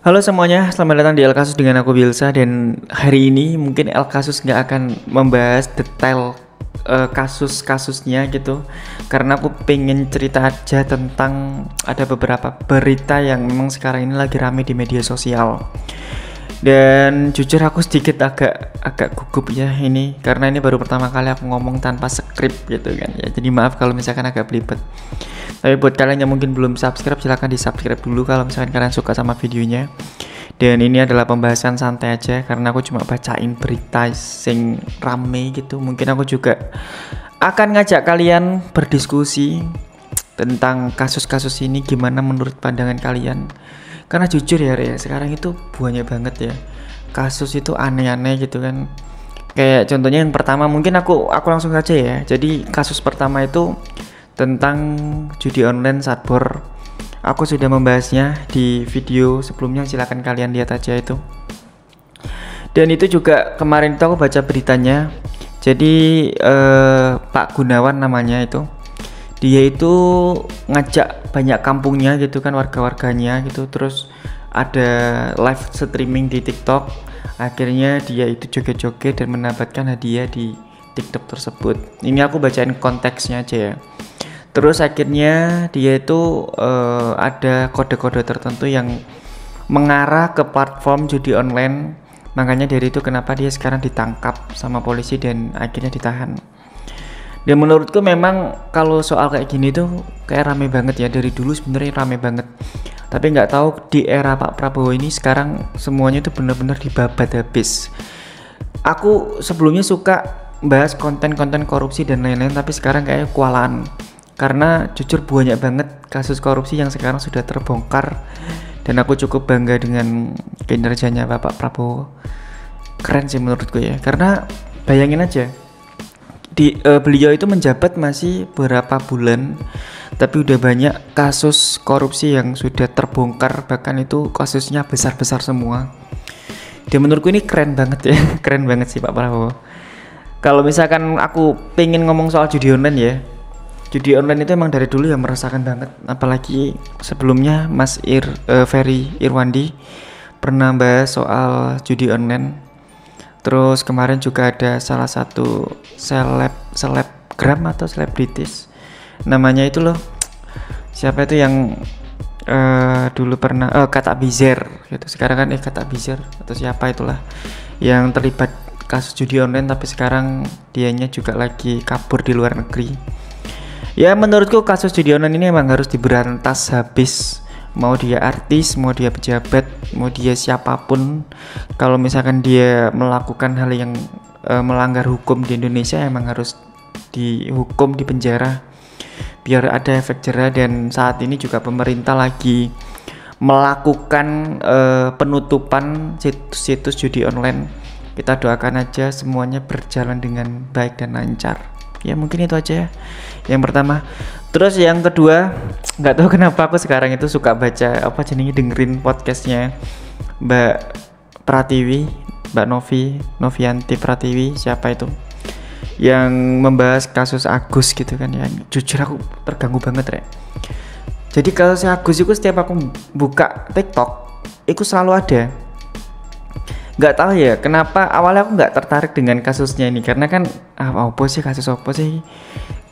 Halo semuanya, selamat datang di El Kasus dengan aku Bilsa. Dan hari ini mungkin El Kasus nggak akan membahas detail kasus-kasusnya gitu, karena aku pengen cerita aja tentang ada beberapa berita yang memang sekarang ini lagi rame di media sosial. Dan jujur aku sedikit agak gugup ya ini, karena ini baru pertama kali aku ngomong tanpa skrip gitu kan ya. Jadi maaf kalau misalkan agak belibet. Tapi buat kalian yang mungkin belum subscribe, silahkan di subscribe dulu kalau misalkan kalian suka sama videonya. Dan ini adalah pembahasan santai aja, karena aku cuma bacain berita sing rame gitu. Mungkin aku juga akan ngajak kalian berdiskusi tentang kasus-kasus ini, gimana menurut pandangan kalian. Karena jujur ya sekarang itu banyak banget ya kasus itu aneh-aneh gitu kan. Kayak contohnya yang pertama, mungkin aku langsung saja ya. Jadi kasus pertama itu tentang judi online Satbor. Aku sudah membahasnya di video sebelumnya, silahkan kalian lihat aja itu. Dan itu juga kemarin itu aku baca beritanya. Jadi Pak Gunawan namanya itu, dia itu ngajak banyak kampungnya gitu kan, warga-warganya gitu, terus ada live streaming di TikTok. Akhirnya dia itu joget-joget dan mendapatkan hadiah di TikTok tersebut. Ini aku bacain konteksnya aja ya. Terus akhirnya dia itu ada kode-kode tertentu yang mengarah ke platform judi online. Makanya dari itu kenapa dia sekarang ditangkap sama polisi dan akhirnya ditahan. Dan menurutku memang kalau soal kayak gini tuh kayak rame banget ya, dari dulu sebenarnya rame banget. Tapi nggak tahu di era Pak Prabowo ini sekarang semuanya tuh benar-benar dibabat habis. Aku sebelumnya suka bahas konten-konten korupsi dan lain-lain, tapi sekarang kayak kualaan. Karena jujur banyak banget kasus korupsi yang sekarang sudah terbongkar, dan aku cukup bangga dengan kinerjanya Bapak Prabowo. Keren sih menurutku ya, karena bayangin aja beliau itu menjabat masih beberapa bulan, tapi udah banyak kasus korupsi yang sudah terbongkar, bahkan itu kasusnya besar-besar semua. Dan menurutku ini keren banget ya. Keren banget sih Pak Prabowo. Kalau misalkan aku pengen ngomong soal judi online ya, judi online itu emang dari dulu ya meresahkan banget. Apalagi sebelumnya Mas Ferry Irwandi pernah bahas soal judi online. Terus kemarin juga ada salah satu selebgram atau selebritis, namanya itu loh, siapa itu yang dulu pernah Kata Bizer gitu. Sekarang kan Kata Bizer atau siapa itulah yang terlibat kasus judi online, tapi sekarang dianya juga lagi kabur di luar negeri. Ya menurutku kasus judi online ini emang harus diberantas habis. Mau dia artis, mau dia pejabat, mau dia siapapun, kalau misalkan dia melakukan hal yang melanggar hukum di Indonesia, emang harus dihukum di penjara biar ada efek jerah. Dan saat ini juga pemerintah lagi melakukan penutupan situs-situs judi online. Kita doakan aja semuanya berjalan dengan baik dan lancar. Ya mungkin itu aja ya yang pertama. Terus yang kedua, nggak tahu kenapa aku sekarang itu suka baca dengerin podcastnya Mbak Pratiwi, Mbak Novianti Pratiwi, siapa itu yang membahas kasus Agus gitu kan ya. Jujur aku terganggu banget Rek. Jadi kasus Agus itu setiap aku buka TikTok itu selalu ada. Nggak tahu ya kenapa awalnya aku nggak tertarik dengan kasusnya ini, karena kan apa sih kasus apa sih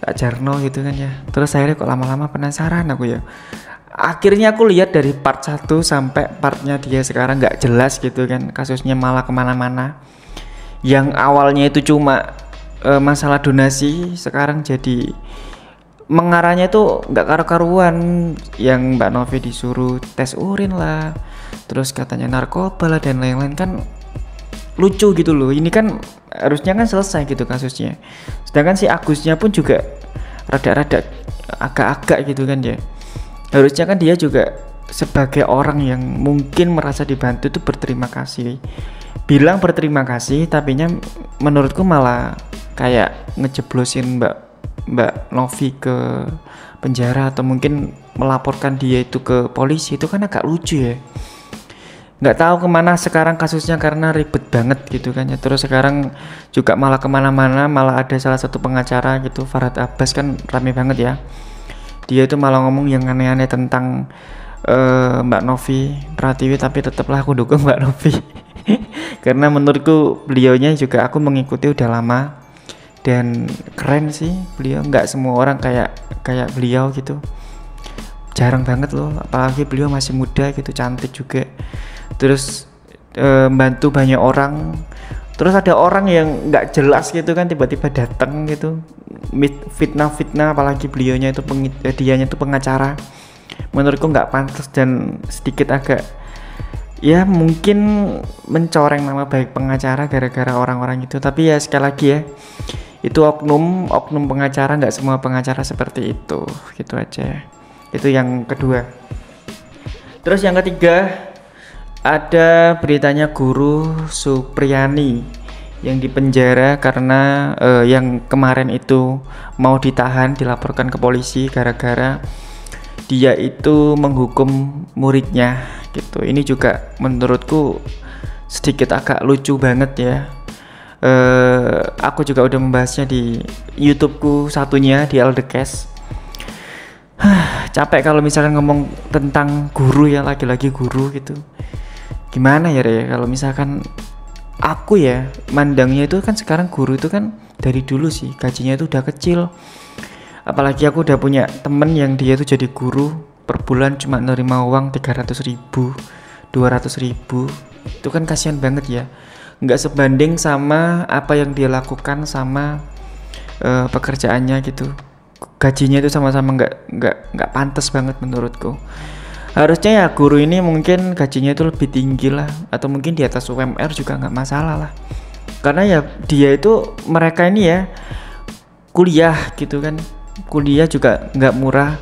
Kak Jarno gitu kan ya. Terus akhirnya kok lama-lama penasaran aku ya. Akhirnya aku lihat dari part 1 sampai partnya dia sekarang nggak jelas gitu kan, kasusnya malah kemana-mana. Yang awalnya itu cuma masalah donasi, sekarang jadi mengarahnya itu nggak karu-karuan. Yang Mbak Novi disuruh tes urin lah, terus katanya narkoba lah dan lain-lain, kan lucu gitu loh. Ini kan harusnya kan selesai gitu kasusnya, sedangkan si Agusnya pun juga rada-rada agak-agak gitu kan ya. Harusnya kan dia juga sebagai orang yang mungkin merasa dibantu tuh berterima kasih, bilang berterima kasih, tapi menurutku malah kayak ngejeblosin Mbak Novi ke penjara, atau mungkin melaporkan dia itu ke polisi. Itu kan agak lucu ya. Nggak tahu kemana sekarang kasusnya karena ribet banget gitu kan ya. Terus sekarang juga malah kemana-mana, malah ada salah satu pengacara gitu, Farhad Abbas, kan rame banget ya. Dia itu malah ngomong yang aneh-aneh tentang Mbak Novi Pratiwi, tapi tetaplah aku dukung Mbak Novi. Karena menurutku beliaunya juga aku mengikuti udah lama dan keren sih beliau. Nggak semua orang kayak beliau gitu, jarang banget loh, apalagi beliau masih muda gitu, cantik juga, terus bantu banyak orang. Terus ada orang yang nggak jelas gitu kan tiba-tiba datang gitu fitnah, apalagi beliaunya itu dianya itu pengacara. Menurutku nggak pantas dan sedikit agak ya mungkin mencoreng nama baik pengacara gara-gara orang-orang itu. Tapi ya sekali lagi ya, itu oknum pengacara, nggak semua pengacara seperti itu, gitu aja. Itu yang kedua. Terus yang ketiga, ada beritanya guru Supriyani yang dipenjara karena yang kemarin itu mau ditahan, dilaporkan ke polisi gara-gara dia itu menghukum muridnya gitu. Ini juga menurutku sedikit agak lucu banget ya. Aku juga udah membahasnya di YouTubeku satunya di Aldecast. Capek kalau misalkan ngomong tentang guru ya, lagi-lagi guru gitu. Gimana ya kalau misalkan aku ya mandangnya itu kan sekarang guru itu kan dari dulu sih gajinya itu udah kecil. Apalagi aku udah punya temen yang dia tuh jadi guru per bulan cuma nerima uang 300.000, 200.000. Itu kan kasihan banget ya, nggak sebanding sama apa yang dia lakukan sama pekerjaannya gitu. Gajinya itu sama-sama nggak pantas banget menurutku. Harusnya ya guru ini mungkin gajinya itu lebih tinggi lah, atau mungkin di atas UMR juga nggak masalah lah. Karena ya dia itu, mereka ini ya kuliah gitu kan, kuliah juga nggak murah.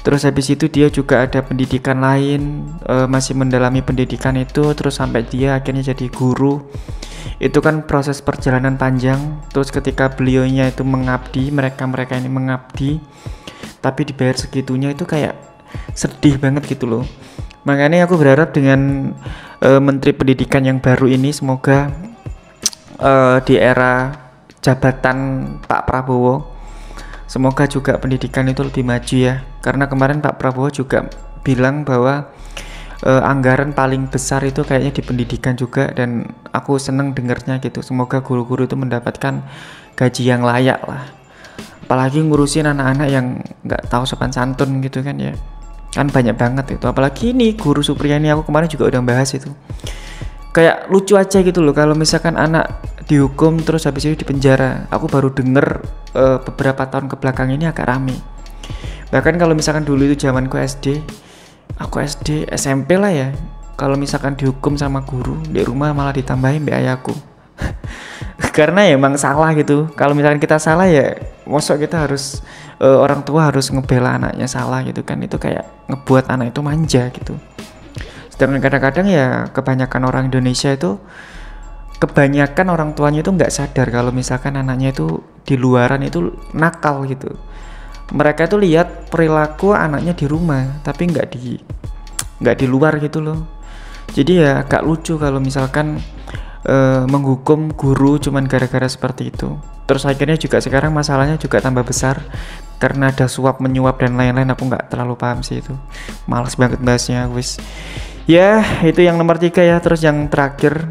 Terus habis itu dia juga ada pendidikan lain, masih mendalami pendidikan itu, terus sampai dia akhirnya jadi guru. Itu kan proses perjalanan panjang. Terus ketika beliaunya itu mengabdi, mereka ini mengabdi, tapi dibayar segitunya, itu kayak sedih banget gitu loh. Makanya aku berharap dengan Menteri Pendidikan yang baru ini, semoga di era jabatan Pak Prabowo, semoga juga pendidikan itu lebih maju ya. Karena kemarin Pak Prabowo juga bilang bahwa anggaran paling besar itu kayaknya di pendidikan juga, dan aku seneng dengernya gitu. Semoga guru-guru itu mendapatkan gaji yang layak lah. Apalagi ngurusin anak-anak yang nggak tahu sopan santun gitu kan ya, kan banyak banget itu. Apalagi ini guru Supriyani, aku kemarin juga udah bahas itu. Kayak lucu aja gitu loh kalau misalkan anak dihukum terus habis itu dipenjara. Aku baru denger beberapa tahun ke belakang ini agak rame. Bahkan kalau misalkan dulu itu zamanku SD, aku SD SMP lah ya, kalau misalkan dihukum sama guru di rumah malah ditambahin mbak ayahku. Karena ya emang salah gitu. Kalau misalkan kita salah ya mosok kita harus orang tua harus ngebela anaknya salah gitu kan. Itu kayak ngebuat anak itu manja gitu. Sedangkan kadang-kadang ya kebanyakan orang Indonesia itu, kebanyakan orang tuanya itu nggak sadar kalau misalkan anaknya itu di luaran itu nakal gitu. Mereka itu lihat perilaku anaknya di rumah, tapi nggak di luar gitu loh. Jadi ya agak lucu kalau misalkan menghukum guru cuman gara-gara seperti itu. Terus akhirnya juga sekarang masalahnya juga tambah besar karena ada suap menyuap dan lain-lain. Aku nggak terlalu paham sih itu, males banget bahasnya wis. Ya itu yang nomor 3 ya. Terus yang terakhir,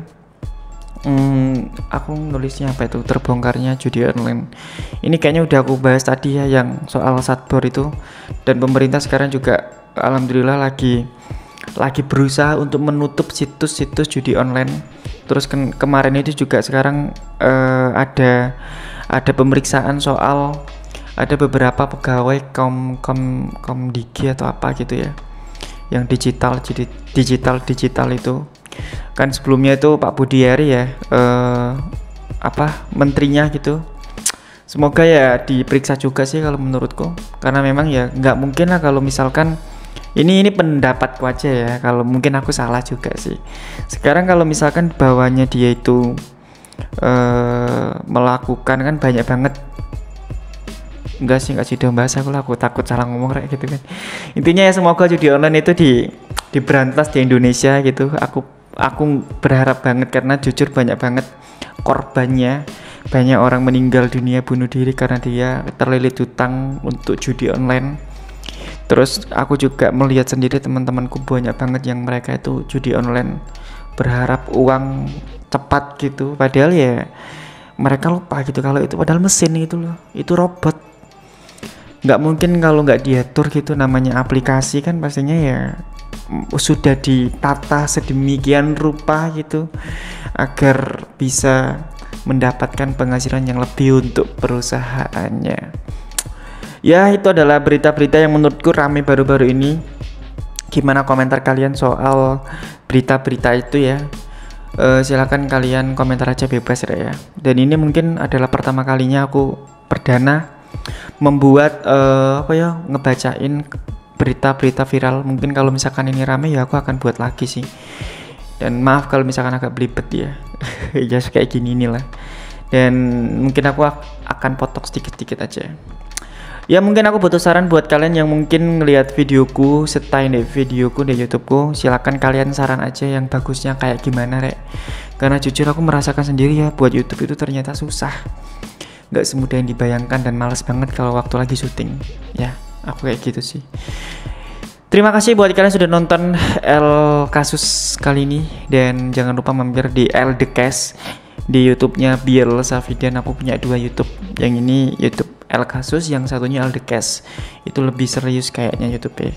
aku nulisnya apa itu, terbongkarnya judi online. Ini kayaknya udah aku bahas tadi ya, yang soal satbor itu. Dan pemerintah sekarang juga alhamdulillah lagi berusaha untuk menutup situs-situs judi online. Terus kemarin itu juga sekarang ada pemeriksaan soal ada beberapa pegawai Komdigi atau apa gitu ya, yang digital itu kan. Sebelumnya itu Pak Budiari ya, menterinya gitu. Semoga ya diperiksa juga sih kalau menurutku, karena memang ya nggak mungkin lah kalau misalkan ini pendapatku aja ya, kalau mungkin aku salah juga sih. Sekarang kalau misalkan bawahnya dia itu melakukan, kan banyak banget. Enggak sih dong bahasa aku takut salah ngomong kayak gitu kan. Intinya ya semoga judi online itu diberantas di Indonesia gitu. Aku berharap banget, karena jujur banyak banget korbannya. Banyak orang meninggal dunia, bunuh diri karena dia terlilit hutang untuk judi online. Terus aku juga melihat sendiri teman-temanku banyak banget yang mereka itu judi online berharap uang cepat gitu, padahal ya mereka lupa gitu kalau itu padahal mesin gitu loh, itu robot. Nggak mungkin kalau nggak diatur gitu, namanya aplikasi kan pastinya ya sudah ditata sedemikian rupa gitu agar bisa mendapatkan penghasilan yang lebih untuk perusahaannya. Ya, itu adalah berita-berita yang menurutku rame baru-baru ini. Gimana komentar kalian soal berita-berita itu ya? Silakan kalian komentar aja bebas ya. Dan ini mungkin adalah pertama kalinya aku perdana membuat ngebacain berita-berita viral. Mungkin kalau misalkan ini rame ya aku akan buat lagi sih. Dan maaf kalau misalkan agak belibet ya. Ya kayak gini inilah. Dan mungkin aku akan potong sedikit-sedikit aja. Ya mungkin aku butuh saran buat kalian yang mungkin ngelihat videoku, setain di videoku di YouTubeku. Silakan kalian saran aja yang bagusnya kayak gimana rek. Karena jujur aku merasakan sendiri ya, buat YouTube itu ternyata susah, nggak semudah yang dibayangkan, dan males banget kalau waktu lagi syuting. Ya aku kayak gitu sih. Terima kasih buat kalian sudah nonton L Kasus kali ini, dan jangan lupa mampir di L The Case di YouTube-nya Biel Safidian. Aku punya 2 YouTube, yang ini YouTube L Kasus, yang satunya L The Case. Itu lebih serius kayaknya YouTube-nya.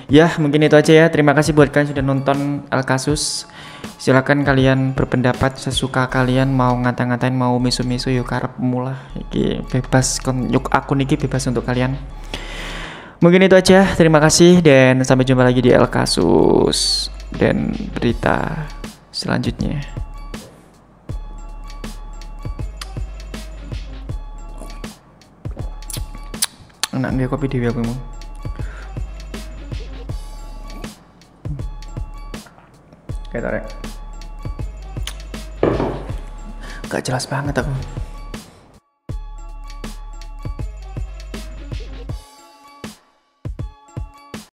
Ya mungkin itu aja ya. Terima kasih buat kalian sudah nonton L Kasus. Silakan kalian berpendapat sesuka kalian, mau ngata-ngatain, mau misu-misu yuk karepmu lah. Iki bebas, yuk akun iki bebas untuk kalian. Mungkin itu aja. Terima kasih dan sampai jumpa lagi di L Kasus dan berita selanjutnya. Enak nggak kopi dewi aku mau? Kayak tarik. Gak jelas banget aku.